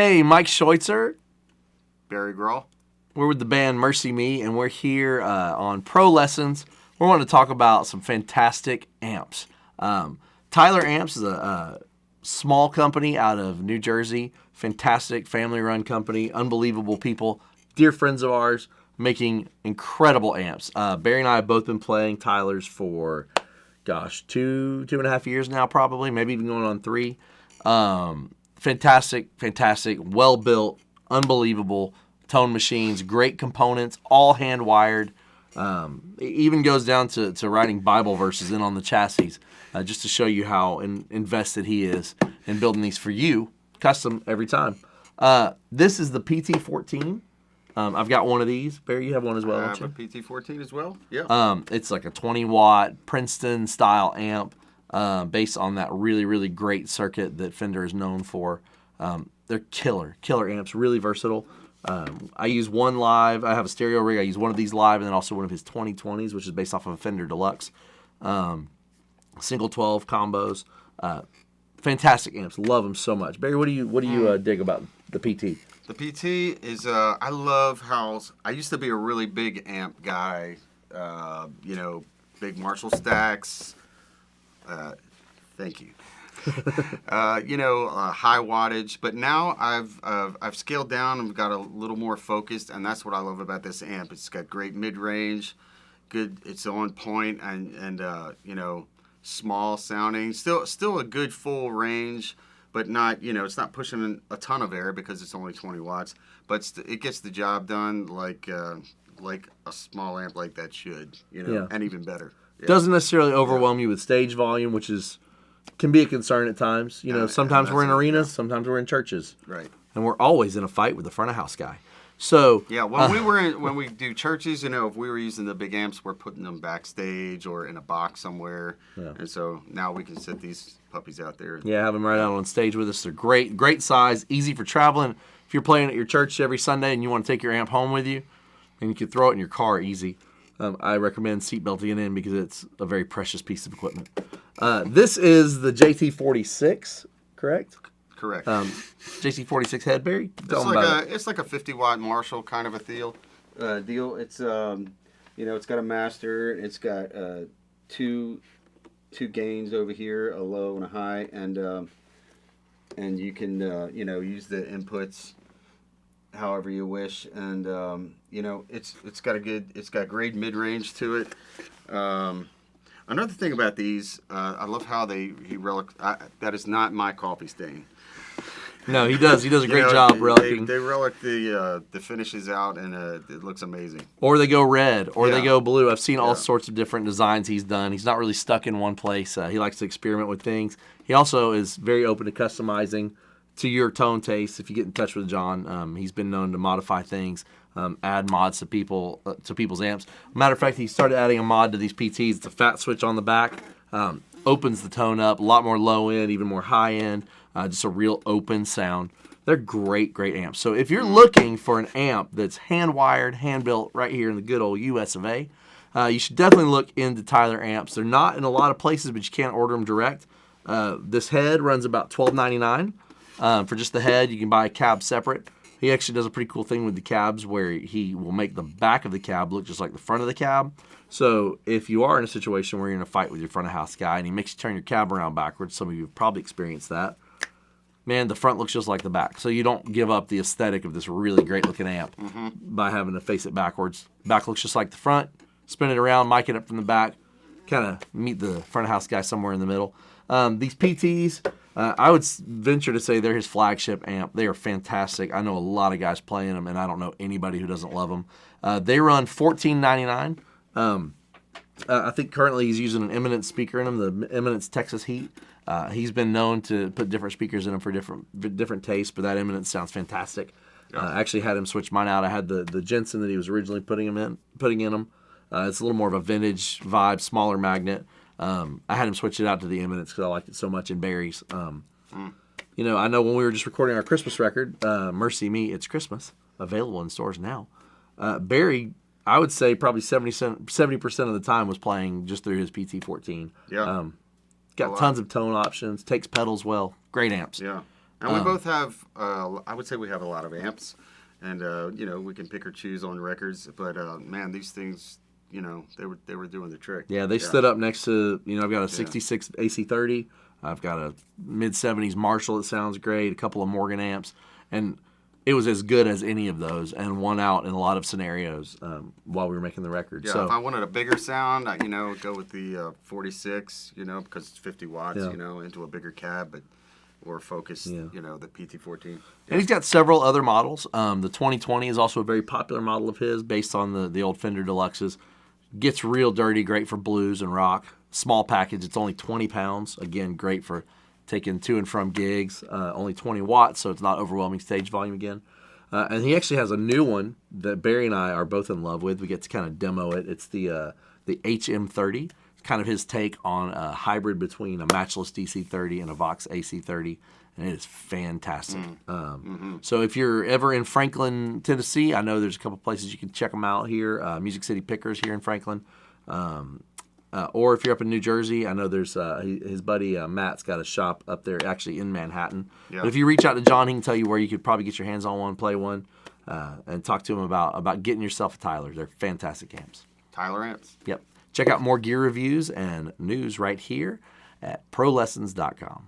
Hey, Mike Schweitzer. Barry Grohl. We're with the band Mercy Me, and we're here on Pro Lessons. We want to talk about some fantastic amps. Tyler Amps is a small company out of New Jersey. Fantastic family-run company. Unbelievable people. Dear friends of ours making incredible amps. Barry and I have both been playing Tyler's for, two and a half years now probably. Maybe even going on 3. Fantastic, well-built, unbelievable tone machines, great components, all hand-wired. It even goes down to writing Bible verses in on the chassis, just to show you how invested he is in building these for you, custom every time. This is the PT-14. I've got one of these. Barry, you have one as well, don't you? I have a PT-14 as well, yeah. It's like a 20-watt Princeton-style amp. Based on that really, really great circuit that Fender is known for. They're killer amps, really versatile. I use one live. I have a stereo rig. I use one of these live, and then also one of his 2020s, which is based off of a Fender Deluxe. Single 12 combos. Fantastic amps. Love them so much. Barry, what do you dig about the PT? The PT is, I love how, I used to be a really big amp guy, big Marshall stacks. Thank you. High wattage, but now I've scaled down and got a little more focused, and that's what I love about this amp. It's got great mid-range, good. It's on point, and small sounding. Still a good full range, but not it's not pushing a ton of air because it's only 20 watts. But it gets the job done like a small amp like that should, and even better. Yeah. Doesn't necessarily overwhelm you with stage volume, which can be a concern at times. Sometimes we're in arenas, sometimes we're in churches, right? And we're always in a fight with the front of house guy. So yeah, when we do churches, if we were using the big amps, we're putting them backstage or in a box somewhere, and so now we can sit these puppies out there. Yeah, have them right out on stage with us. They're great size, easy for traveling. If you're playing at your church every Sunday and you want to take your amp home with you, and you can throw it in your car easy. I recommend seatbelting it in because it's a very precious piece of equipment. This is the JT46, correct? Correct. JT46 head, Barry? It's like a 50-watt Marshall kind of a deal. It's it's got a master. It's got two gains over here, a low and a high, and you can use the inputs however you wish, and it's got great mid-range to it. Another thing about these, I love how he relic. That is not my coffee stain. No, he does a great job relicking. They relic the finishes out, and it looks amazing. Or they go red, or they go blue. I've seen all sorts of different designs he's done. He's not really stuck in one place. He likes to experiment with things. He also is very open to customizing to your tone taste. If you get in touch with John, he's been known to modify things, add mods to people's amps. Matter of fact, he started adding a mod to these PTs. It's a fat switch on the back, opens the tone up, a lot more low end, even more high end, just a real open sound. They're great amps. So if you're looking for an amp that's hand wired, hand built right here in the good old US of A, you should definitely look into Tyler amps. They're not in a lot of places, but you can't order them direct. This head runs about $12.99. For just the head. You can buy a cab separate. He actually does a pretty cool thing with the cabs where he will make the back of the cab look just like the front of the cab. So if you are in a situation where you're in a fight with your front of house guy and he makes you turn your cab around backwards, some of you have probably experienced that, man, the front looks just like the back. So you don't give up the aesthetic of this really great looking amp by having to face it backwards. Back looks just like the front. Spin it around, mic it up from the back, kind of meet the front of house guy somewhere in the middle. These PTs, I would venture to say they're his flagship amp. They are fantastic. I know a lot of guys playing them, and I don't know anybody who doesn't love them. They run $14.99. I think currently he's using an Eminence speaker in them, the Eminence Texas Heat. He's been known to put different speakers in them for different tastes, but that Eminence sounds fantastic. I actually had him switch mine out. I had the Jensen that he was originally putting in them. It's a little more of a vintage vibe, smaller magnet. I had him switch it out to the Eminence because I liked it so much in Barry's. I know when we were just recording our Christmas record, Mercy Me, It's Christmas, available in stores now. Barry, I would say probably 70% of the time was playing just through his PT-14. Yeah. Got tons of tone options, takes pedals well, great amps. Yeah. And we both have, I would say we have a lot of amps. And, we can pick or choose on records. But, man, these things, they were doing the trick. Yeah, they stood up next to, I've got a 66 AC30. I've got a mid-70s Marshall that sounds great, a couple of Morgan amps. And it was as good as any of those and won out in a lot of scenarios while we were making the record. Yeah, so, if I wanted a bigger sound, go with the 46, because it's 50 watts, into a bigger cab, or Focus, the PT14. And he's got several other models. The 2020 is also a very popular model of his based on the old Fender Deluxes. Gets real dirty, great for blues and rock. Small package, it's only 20 pounds. Again, great for taking to and from gigs. Only 20 watts, so it's not overwhelming stage volume again. And he actually has a new one that Barry and I are both in love with. We get to kind of demo it. It's the HM30. It's kind of his take on a hybrid between a matchless DC30 and a Vox AC30. And it is fantastic. So if you're ever in Franklin, Tennessee, I know there's a couple places you can check them out here. Music City Pickers here in Franklin. Or if you're up in New Jersey, I know there's his buddy Matt's got a shop up there actually in Manhattan. Yeah. But if you reach out to John, he can tell you where you could probably get your hands on one, play one, and talk to him about getting yourself a Tyler. They're fantastic amps. Tyler amps. Yep. Check out more gear reviews and news right here at prolessons.com.